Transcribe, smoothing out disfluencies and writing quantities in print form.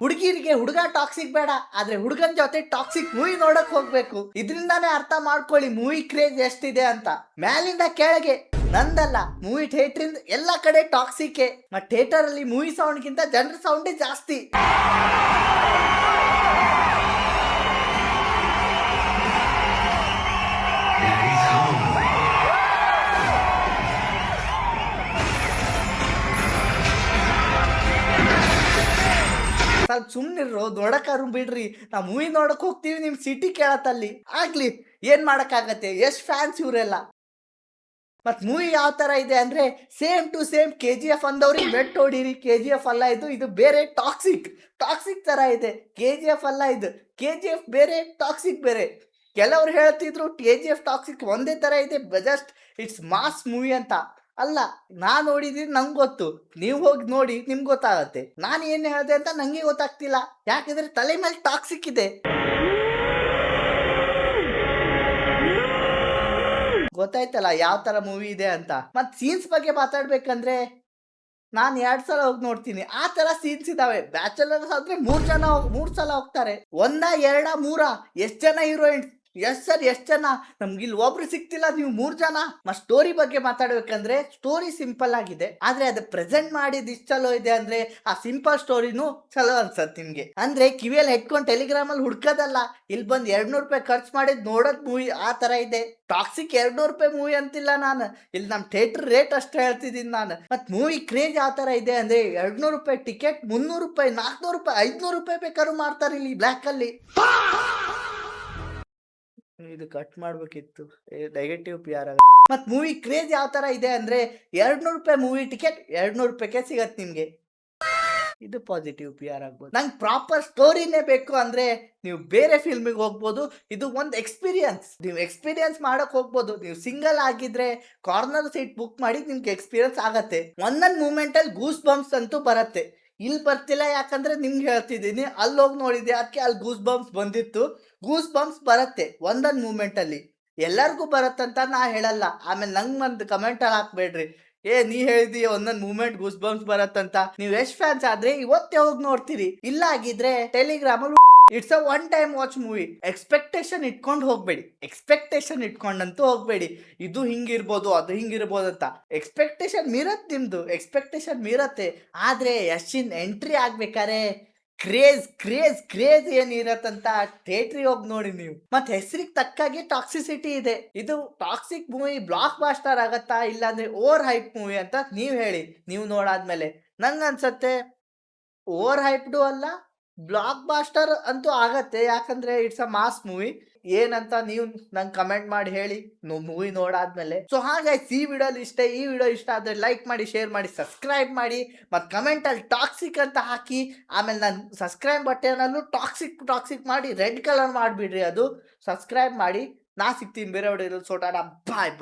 ಹುಡುಗಿರಿಗೆ ಹುಡುಗ ಟಾಕ್ಸಿಕ್ ಬೇಡ, ಆದ್ರೆ ಹುಡುಗನ್ ಜೊತೆ ಟಾಕ್ಸಿಕ್ ಮೂವಿ ನೋಡಕ್ ಹೋಗ್ಬೇಕು. ಇದರಿಂದಾನೇ ಅರ್ಥ ಮಾಡ್ಕೊಳ್ಳಿ ಮೂವಿ ಕ್ರೇಜ್ ಎಷ್ಟಿದೆ ಅಂತ. ಮ್ಯಾಲಿಂದ ಕೆಳಗೆ ನಂದಲ್ಲ, ಮೂವಿ ಥಿಯೇಟರ್ ಎಲ್ಲ ಕಡೆ ಟಾಕ್ಸಿಕ್. ಮತ್ ಥಿಯೇಟರ್ ಅಲ್ಲಿ ಮೂವಿ ಸೌಂಡ್ ಗಿಂತ ಜನರ ಸೌಂಡೇ ಜಾಸ್ತಿ. ಸ್ವಲ್ಪ ಸುಮ್ನಿರೋ, ನೋಡಕ್ಕಾರು ಬಿಡ್ರಿ. ನಾವು ಮೂವಿ ನೋಡಕ್ ಹೋಗ್ತೀವಿ, ನಿಮ್ ಸಿಟಿ ಕೇಳತ್ತಲ್ಲಿ ಆಗ್ಲಿ, ಏನ್ ಮಾಡಕ್ಕಾಗತ್ತೆ. ಎಷ್ಟ್ ಫ್ಯಾನ್ಸ್ ಇವರೆಲ್ಲ. ಮತ್ ಮೂವಿ ಯಾವ ತರ ಇದೆ ಅಂದ್ರೆ ಸೇಮ್ ಟು ಸೇಮ್ KGF ಅಂದವ್ರಿಗೆ ಬೆಟ್ ಹೊಡೀರಿ. KGF ಅಲ್ಲ ಇದು ಬೇರೆ ಟಾಕ್ಸಿಕ್ ತರ ಇದೆ. KGF ಅಲ್ಲ ಇದು, KGF ಬೇರೆ, ಟಾಕ್ಸಿಕ್ ಬೇರೆ. ಕೆಲವ್ರು ಹೇಳ್ತಿದ್ರು KGF ಟಾಕ್ಸಿಕ್ ಒಂದೇ ತರ ಇದೆ, ಜಸ್ಟ್ ಇಟ್ಸ್ ಮಾಸ್ ಮೂವಿ ಅಂತ. ಅಲ್ಲ, ನಾನ್ ನೋಡಿದೀನಿ, ನಂಗೆ ಗೊತ್ತು. ನೀವು ಹೋಗಿ ನೋಡಿ, ನಿಮ್ಗೆ ಗೊತ್ತಾಗತ್ತೆ. ನಾನು ಏನ್ ಹೇಳ್ದೆ ಅಂತ ನಂಗೆ ಗೊತ್ತಾಗ್ತಿಲ್ಲ, ಯಾಕಂದ್ರೆ ತಲೆ ಮೇಲೆ ಟಾಕ್ಸಿಕ್ ಇದೆ. ಗೊತ್ತಾಯ್ತಲ್ಲ ಯಾವ ತರ ಮೂವಿ ಇದೆ ಅಂತ. ಮತ್ ಸೀನ್ಸ್ ಬಗ್ಗೆ ಮಾತಾಡ್ಬೇಕಂದ್ರೆ ನಾನ್ 2 ಸಲ ಹೋಗಿ ನೋಡ್ತೀನಿ. ಆ ತರ ಸೀನ್ಸ್ ಇದಾವೆ. ಬ್ಯಾಚಲರ್ಸ್ ಆದ್ರೆ 3 ಸಲ ಹೋಗ್ತಾರೆ. 1 2 3 ಎಷ್ಟ್ ಜನ ಹೀರೋಯಿನ್ಸ್, ಎಷ್ಟ್ ಜನ. ನಮ್ಗೆ ಇಲ್ಲಿ ಒಬ್ರು ಸಿಕ್ತಿಲ್ಲ, ನೀವು 3 ಜನ. ಸ್ಟೋರಿ ಬಗ್ಗೆ ಮಾತಾಡ್ಬೇಕಂದ್ರೆ ಸ್ಟೋರಿ ಸಿಂಪಲ್ ಆಗಿದೆ, ಆದ್ರೆ ಅದು ಪ್ರೆಸೆಂಟ್ ಮಾಡಿದ್ ಇಷ್ಟ ಚಲೋ ಇದೆ. ಅಂದ್ರೆ ಆ ಸಿಂಪಲ್ ಸ್ಟೋರಿನೂ ಚಲೋ ಅನ್ಸತ್ ನಿಮ್ಗೆ. ಅಂದ್ರೆ ಕಿವಿಯಲ್ಲಿ ಹೆಡ್ಕೊಂಡು ಟೆಲಿಗ್ರಾಮ್ ಅಲ್ಲಿ ಹುಡ್ಕೋದಲ್ಲ, ಇಲ್ಲಿ ಬಂದ್ 200 ರೂಪಾಯಿ ಖರ್ಚು ಮಾಡಿದ್ ನೋಡೋದ್ ಮೂವಿ ಆ ತರ ಇದೆ. ಟಾಕ್ಸಿಕ್ 200 ರೂಪಾಯಿ ಮೂವಿ ಅಂತಿಲ್ಲ ನಾನು, ಇಲ್ಲಿ ನಮ್ ಥಿಯೇಟರ್ ರೇಟ್ ಅಷ್ಟೇ ಹೇಳ್ತಿದ್ದೀನಿ ನಾನು. ಮತ್ ಮೂವಿ ಕ್ರೇಜ್ ಯಾವ ತರ ಇದೆ ಅಂದ್ರೆ 200 ರೂಪಾಯಿ ಟಿಕೆಟ್ 300 ರೂಪಾಯಿ 400 ರೂಪಾಯಿ 500 ರೂಪಾಯಿ ಬೇಕಾದ್ರೂ ಮಾಡ್ತಾರೆ ಇಲ್ಲಿ ಬ್ಲ್ಯಾಕ್ ಅಲ್ಲಿ. ಇದು ಕಟ್ ಮಾಡ್ಬೇಕಿತ್ತು, ನೆಗೆಟಿವ್ PR. ಮತ್ ಮೂವಿ ಕ್ರೇಜ್ ಯಾವ ತರ ಇದೆ ಅಂದ್ರೆ 200 ರೂಪಾಯಿ ಮೂವಿ ಟಿಕೆಟ್ 200 ರೂಪಾಯಿಗೆ ಸಿಗತ್ ನಿಮ್ಗೆ. ಇದು ಪಾಸಿಟಿವ್ PR ಆಗ್ಬೋದು. ನಂಗೆ ಪ್ರಾಪರ್ ಸ್ಟೋರಿನೇ ಬೇಕು ಅಂದ್ರೆ ನೀವು ಬೇರೆ ಫಿಲ್ಮಿಗೆ ಹೋಗ್ಬೋದು. ಇದು ಒಂದು ಎಕ್ಸ್ಪೀರಿಯನ್ಸ್, ನೀವು ಎಕ್ಸ್ಪೀರಿಯನ್ಸ್ ಮಾಡಕ್ ಹೋಗ್ಬೋದು. ನೀವು ಸಿಂಗಲ್ ಆಗಿದ್ರೆ ಕಾರ್ನರ್ ಸೀಟ್ ಬುಕ್ ಮಾಡಿ ನಿಮ್ಗೆ ಎಕ್ಸ್ಪೀರಿಯನ್ಸ್ ಆಗತ್ತೆ. ಒಂದೊಂದು ಮೂಮೆಂಟ್ ಅಲ್ಲಿ ಗೂಸ್ ಬಂಪ್ಸ್ ಅಂತೂ ಬರತ್ತೆ. ಇಲ್ಲಿ ಬರ್ತಿಲ್ಲ, ಯಾಕಂದ್ರೆ ನಿಮ್ಗೆ ಹೇಳ್ತಿದ್ದೀನಿ, ಅಲ್ಲಿ ಹೋಗಿ ನೋಡಿದ್ದೆ, ಅದಕ್ಕೆ ಅಲ್ಲಿ ಗೂಸ್ ಬಂಪ್ಸ್ ಬಂದಿತ್ತು. ಗೂಸ್ ಬಂಪ್ಸ್ ಬರತ್ತೆ ಒಂದೊಂದು ಮೂಮೆಂಟ್ ಅಲ್ಲಿ, ಎಲ್ಲರಿಗೂ ಬರತ್ತಂತ ನಾ ಹೇಳಲ್ಲ. ಆಮೇಲೆ ನಂಗೆ ಒಂದು ಕಮೆಂಟ್ ಅಲ್ಲಿ ಹಾಕ್ಬೇಡ್ರಿ, ನೀ ಹೇಳಿದೀಯ ಒಂದೊಂದು ಮೂಮೆಂಟ್ ಗೂಸ್ ಬಂಪ್ಸ್ ಬರತ್ತಂತ. ನೀವು ಎಷ್ಟು ಫ್ಯಾನ್ಸ್ ಆದ್ರೆ ಇವತ್ತೇ ಹೋಗಿ ನೋಡ್ತೀರಿ. ಇಲ್ಲ ಆಗಿದ್ರೆ ಟೆಲಿಗ್ರಾಮ್ ಅಲ್ಲಿ it's a one time watch movie. Expectation ಇಟ್ಕೊಂಡು ಹೋಗ್ಬೇಡಿ, ಎಕ್ಸ್ಪೆಕ್ಟೇಷನ್ ಇಟ್ಕೊಂಡಂತೂ ಹೋಗ್ಬೇಡಿ. ಇದು ಹಿಂಗಿರ್ಬೋದು, ಅದು ಹಿಂಗಿರ್ಬೋದು ಅಂತ. ಎಕ್ಸ್ಪೆಕ್ಟೇಷನ್ ಮೀರತ್, ನಿಮ್ದು ಎಕ್ಸ್ಪೆಕ್ಟೇಷನ್ ಮೀರತ್ತೆ. ಆದ್ರೆ ಯಶಿನ್ ಎಂಟ್ರಿ ಆಗ್ಬೇಕಾರೆ ಕ್ರೇಜ್ ಏನಿರತ್ತಂತ ಥಿಯೇಟ್ರಿಗೆ ಹೋಗಿ ನೋಡಿ ನೀವು. ಮತ್ತೆ ಹೆಸರಿಗೆ ತಕ್ಕಾಗಿ ಟಾಕ್ಸಿಸಿಟಿ ಇದೆ. ಇದು ಟಾಕ್ಸಿಕ್ ಮೂವಿ ಬ್ಲಾಕ್ ಬಾಸ್ಟರ್ ಆಗತ್ತಾ, ಇಲ್ಲಾಂದ್ರೆ ಓವರ್ ಹೈಪ್ ಮೂವಿ ಅಂತ ನೀವ್ ಹೇಳಿ. ನೀವು ನೋಡಾದ್ಮೇಲೆ ನಂಗೆ ಅನ್ಸತ್ತೆ ಓವರ್ ಹೈಪ್ಡು ಅಲ್ಲ, ಬ್ಲಾಕ್ ಬಾಸ್ಟರ್ ಅಂತೂ ಆಗತ್ತೆ. ಯಾಕಂದ್ರೆ ಇಟ್ಸ್ ಅ ಮಾಸ್ ಮೂವಿ. ಏನಂತ ನೀವು ನಂಗೆ ಕಮೆಂಟ್ ಮಾಡಿ ಹೇಳಿ ಮೂವಿ ನೋಡಾದ್ಮೇಲೆ. ಸೊ ಹಾಗಾಗಿ ಈ ವಿಡಿಯೋ ಇಷ್ಟ ಆದ್ರೆ ಲೈಕ್ ಮಾಡಿ, ಶೇರ್ ಮಾಡಿ, ಸಬ್ಸ್ಕ್ರೈಬ್ ಮಾಡಿ. ಮತ್ತು ಕಮೆಂಟ್ ಅಲ್ಲಿ ಟಾಕ್ಸಿಕ್ ಅಂತ ಹಾಕಿ. ಆಮೇಲೆ ನಾನು ಸಬ್ಸ್ಕ್ರೈಬ್ ಬಟನಲ್ಲೂ ಟಾಕ್ಸಿಕ್ ಮಾಡಿ ರೆಡ್ ಕಲರ್ ಮಾಡಿಬಿಡ್ರಿ. ಅದು ಸಬ್ಸ್ಕ್ರೈಬ್ ಮಾಡಿ. ನಾ ಸಿಗ್ತೀನಿ ಬೇರೆ ವಿಡಿಯೋದಲ್ಲಿ. ಸೋಟಾಡ, ಬಾಯ್.